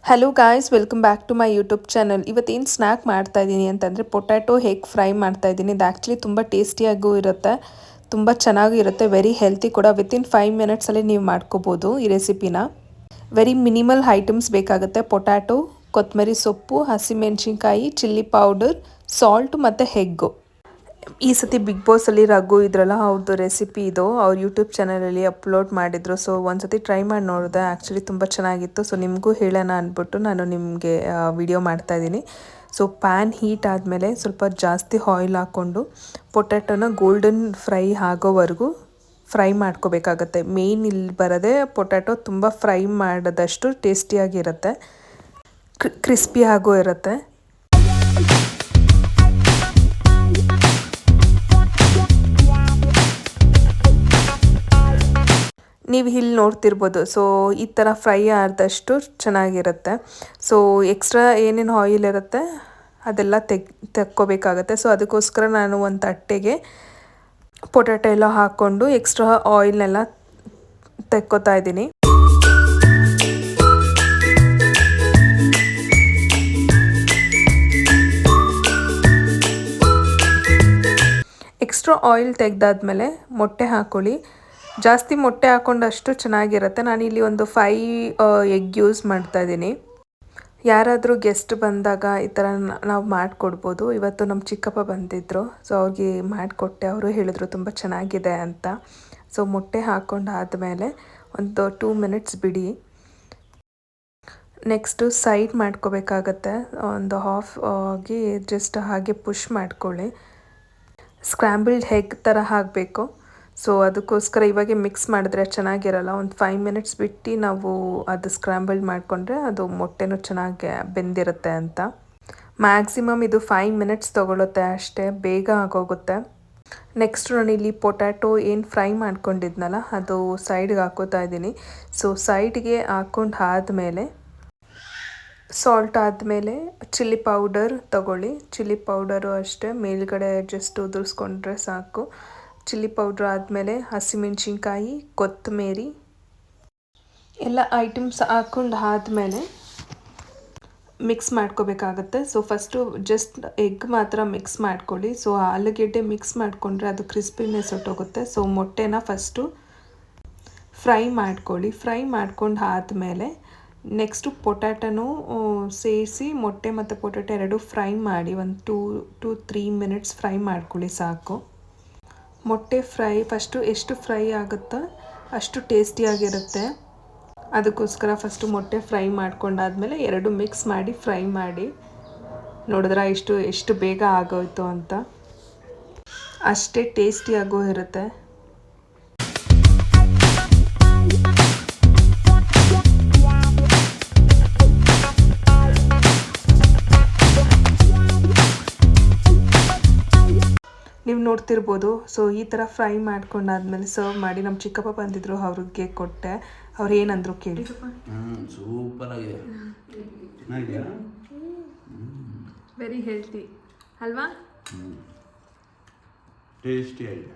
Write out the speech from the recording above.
Hello guys, welcome back to my YouTube channel. ಇವತ್ತೇನು snack ಮಾಡ್ತಾ ಇದ್ದೀನಿ ಅಂತಂದರೆ ಪೊಟ್ಯಾಟೊ ಎಗ್ ಫ್ರೈ ಮಾಡ್ತಾ ಇದ್ದೀನಿ. ಇದು ಆ್ಯಕ್ಚುಲಿ ತುಂಬ ಟೇಸ್ಟಿಯಾಗೂ ಇರುತ್ತೆ, ತುಂಬ ಚೆನ್ನಾಗೂ ಇರುತ್ತೆ, ವೆರಿ ಹೆಲ್ತಿ ಕೂಡ. ವಿತಿನ್ 5 ಮಿನಿಟ್ಸಲ್ಲಿ ನೀವು ಮಾಡ್ಕೋಬೋದು ಈ ರೆಸಿಪಿನ. ವೆರಿ ಮಿನಿಮಲ್ ಐಟಮ್ಸ್ ಬೇಕಾಗುತ್ತೆ. ಪೊಟ್ಯಾಟೊ, ಕೊತ್ತಂಬರಿ ಸೊಪ್ಪು, ಹಸಿಮೆಣಸಿನ್ಕಾಯಿ, ಚಿಲ್ಲಿ ಪೌಡರ್, ಸಾಲ್ಟ್ ಮತ್ತು ಎಗ್ಗು. ಈ ಸತಿ ಬಿಗ್ ಬಾಸಲ್ಲಿ ರಘು ಇದ್ರಲ್ಲ, ಅವ್ರದ್ದು ರೆಸಿಪಿ ಇದು ಅವ್ರ ಯೂಟ್ಯೂಬ್ ಚಾನಲಲ್ಲಿ ಅಪ್ಲೋಡ್ ಮಾಡಿದರು. ಸೊ ಒಂದ್ಸತಿ ಟ್ರೈ ಮಾಡಿ ನೋಡಿದೆ, ಆ್ಯಕ್ಚುಲಿ ತುಂಬ ಚೆನ್ನಾಗಿತ್ತು. ಸೊ ನಿಮಗೂ ಹೇಳೋಣ ಅಂದ್ಬಿಟ್ಟು ನಾನು ನಿಮಗೆ ವಿಡಿಯೋ ಮಾಡ್ತಾಯಿದ್ದೀನಿ. ಸೊ ಪ್ಯಾನ್ ಹೀಟ್ ಆದಮೇಲೆ ಸ್ವಲ್ಪ ಜಾಸ್ತಿ ಆಯಿಲ್ ಹಾಕ್ಕೊಂಡು ಪೊಟ್ಯಾಟೊನ ಗೋಲ್ಡನ್ ಫ್ರೈ ಆಗೋವರೆಗೂ ಫ್ರೈ ಮಾಡ್ಕೋಬೇಕಾಗತ್ತೆ. ಮೇಯ್ನ್ ಇಲ್ಲಿ ಬರೋದೇ ಪೊಟ್ಯಾಟೊ ತುಂಬ ಫ್ರೈ ಮಾಡಿದಷ್ಟು ಟೇಸ್ಟಿಯಾಗಿರುತ್ತೆ, ಕ್ರಿಸ್ಪಿ ಆಗೋ ಇರುತ್ತೆ. ನೀವು ಇಲ್ಲಿ ನೋಡ್ತಿರ್ಬೋದು. ಸೊ ಈ ಥರ ಫ್ರೈ ಆದಷ್ಟು ಚೆನ್ನಾಗಿರುತ್ತೆ. ಸೊ ಎಕ್ಸ್ಟ್ರಾ ಏನೇನು ಆಯಿಲ್ ಇರುತ್ತೆ ಅದೆಲ್ಲ ತೆಕ್ಕೋಬೇಕಾಗತ್ತೆ. ಸೊ ಅದಕ್ಕೋಸ್ಕರ ನಾನು ಒಂದು ತಟ್ಟೆಗೆ ಪೊಟ್ಯಾಟೊ ಎಲ್ಲ ಹಾಕ್ಕೊಂಡು ಎಕ್ಸ್ಟ್ರಾ ಆಯಿಲ್ನೆಲ್ಲ ತೆಕ್ಕೋತಾ ಇದ್ದೀನಿ. ಎಕ್ಸ್ಟ್ರಾ ಆಯಿಲ್ ತೆಗೆದಾದ್ಮೇಲೆ ಮೊಟ್ಟೆ ಹಾಕ್ಕೊಳ್ಳಿ. ಜಾಸ್ತಿ ಮೊಟ್ಟೆ ಹಾಕ್ಕೊಂಡಷ್ಟು ಚೆನ್ನಾಗಿರುತ್ತೆ. ನಾನಿಲ್ಲಿ ಒಂದು 5 ಎಗ್ ಯೂಸ್ ಮಾಡ್ತಾಯಿದ್ದೀನಿ. ಯಾರಾದರೂ ಗೆಸ್ಟ್ ಬಂದಾಗ ಈ ಥರ ನಾವು ಮಾಡಿಕೊಡ್ಬೋದು. ಇವತ್ತು ನಮ್ಮ ಚಿಕ್ಕಪ್ಪ ಬಂದಿದ್ದರು, ಸೊ ಅವ್ರಿಗೆ ಮಾಡಿಕೊಟ್ಟೆ. ಅವರು ಹೇಳಿದ್ರು ತುಂಬ ಚೆನ್ನಾಗಿದೆ ಅಂತ. ಸೊ ಮೊಟ್ಟೆ ಹಾಕ್ಕೊಂಡಾದಮೇಲೆ ಒಂದು 2 ಮಿನಿಟ್ಸ್ ಬಿಡಿ. ನೆಕ್ಸ್ಟು ಸೈಡ್ ಮಾಡ್ಕೋಬೇಕಾಗತ್ತೆ. ಒಂದು ಹಾಫ್ ಆಗಿ ಜಸ್ಟ್ ಹಾಗೆ ಪುಷ್ ಮಾಡ್ಕೊಳ್ಳಿ. ಸ್ಕ್ರ್ಯಾಂಬಲ್ಡ್ ಎಗ್ ಥರ ಹಾಕಬೇಕು. ಸೊ ಅದಕ್ಕೋಸ್ಕರ ಇವಾಗೆ ಮಿಕ್ಸ್ ಮಾಡಿದ್ರೆ ಚೆನ್ನಾಗಿರಲ್ಲ. ಒಂದು 5 ಮಿನಿಟ್ಸ್ ಬಿಟ್ಟು ನಾವು ಅದು ಸ್ಕ್ರ್ಯಾಂಬಲ್ಡ್ ಮಾಡಿಕೊಂಡ್ರೆ ಅದು ಮೊಟ್ಟೆನೂ ಚೆನ್ನಾಗಿ ಬೆಂದಿರುತ್ತೆ ಅಂತ. ಮ್ಯಾಕ್ಸಿಮಮ್ ಇದು 5 ಮಿನಿಟ್ಸ್ ತೊಗೊಳುತ್ತೆ ಅಷ್ಟೇ, ಬೇಗ ಆಗೋಗುತ್ತೆ. ನೆಕ್ಸ್ಟ್ ನಾನಿಲ್ಲಿ ಪೊಟ್ಯಾಟೊ ಏನು ಫ್ರೈ ಮಾಡ್ಕೊಂಡಿದ್ನಲ್ಲ ಅದು ಸೈಡ್ಗೆ ಹಾಕೋತಾ ಇದ್ದೀನಿ. ಸೊ ಸೈಡ್ಗೆ ಹಾಕ್ಕೊಂಡು ಆದಮೇಲೆ ಸಾಲ್ಟ್ ಆದಮೇಲೆ ಚಿಲ್ಲಿ ಪೌಡರ್ ತೊಗೊಳ್ಳಿ. ಚಿಲ್ಲಿ ಪೌಡರು ಅಷ್ಟೇ ಮೇಲ್ಗಡೆ ಜಸ್ಟ್ ಉದುರಿಸ್ಕೊಂಡ್ರೆ ಸಾಕು. ಚಿಲ್ಲಿ ಪೌಡ್ರ್ ಆದಮೇಲೆ ಹಸಿಮೆಣಸಿನ್ಕಾಯಿ, ಕೊತ್ತಂಬರಿ ಎಲ್ಲ ಐಟಮ್ಸ್ ಹಾಕ್ಕೊಂಡು ಆದಮೇಲೆ ಮಿಕ್ಸ್ ಮಾಡ್ಕೋಬೇಕಾಗತ್ತೆ. ಸೊ ಫಸ್ಟು ಜಸ್ಟ್ ಎಗ್ ಮಾತ್ರ ಮಿಕ್ಸ್ ಮಾಡ್ಕೊಳ್ಳಿ. ಸೊ ಆಲೂಗೆಡ್ಡೆ ಮಿಕ್ಸ್ ಮಾಡಿಕೊಂಡ್ರೆ ಅದು ಕ್ರಿಸ್ಪಿನೆಸ್ ಹೊಟ್ಟೋಗುತ್ತೆ. ಸೊ ಮೊಟ್ಟೆನ ಫಸ್ಟು ಫ್ರೈ ಮಾಡ್ಕೊಳ್ಳಿ. ಫ್ರೈ ಮಾಡ್ಕೊಂಡು ಆದಮೇಲೆ ನೆಕ್ಸ್ಟು ಪೊಟ್ಯಾಟೊನೂ ಸೇರಿಸಿ ಮೊಟ್ಟೆ ಮತ್ತು ಪೊಟ್ಯಾಟೊ ಎರಡೂ ಫ್ರೈ ಮಾಡಿ ಒಂದು 2-3 ಮಿನಿಟ್ಸ್ ಫ್ರೈ ಮಾಡ್ಕೊಳ್ಳಿ ಸಾಕು. ಮೊಟ್ಟೆ ಫ್ರೈ ಫಸ್ಟು ಎಷ್ಟು ಫ್ರೈ ಆಗುತ್ತೋ ಅಷ್ಟು ಟೇಸ್ಟಿಯಾಗಿರುತ್ತೆ. ಅದಕ್ಕೋಸ್ಕರ ಫಸ್ಟು ಮೊಟ್ಟೆ ಫ್ರೈ ಮಾಡ್ಕೊಂಡಾದ್ಮೇಲೆ ಎರಡು ಮಿಕ್ಸ್ ಮಾಡಿ ಫ್ರೈ ಮಾಡಿ. ನೋಡಿದ್ರೆ ಎಷ್ಟು ಬೇಗ ಆಗೋಯ್ತು ಅಂತ. ಅಷ್ಟೇ ಟೇಸ್ಟಿಯಾಗೂ ಇರುತ್ತೆ. ನೀವು ನೋಡ್ತಿರ್ಬೋದು. ಸೊ ಈ ಥರ ಫ್ರೈ ಮಾಡ್ಕೊಂಡಾದ್ಮೇಲೆ ಸರ್ವ್ ಮಾಡಿ. ನಮ್ಮ ಚಿಕ್ಕಪ್ಪ ಬಂದಿದ್ರು, ಅವ್ರಿಗೆ ಕೊಟ್ಟೆ. ಅವ್ರು ಏನಂದ್ರು ಕೇಳಿ. ಸೂಪರ್ ಆಗಿದೆ, ವೆರಿ ಹೆಲ್ತಿ ಅಲ್ವಾ, ಟೇಸ್ಟಿ ಆಗಿದೆ.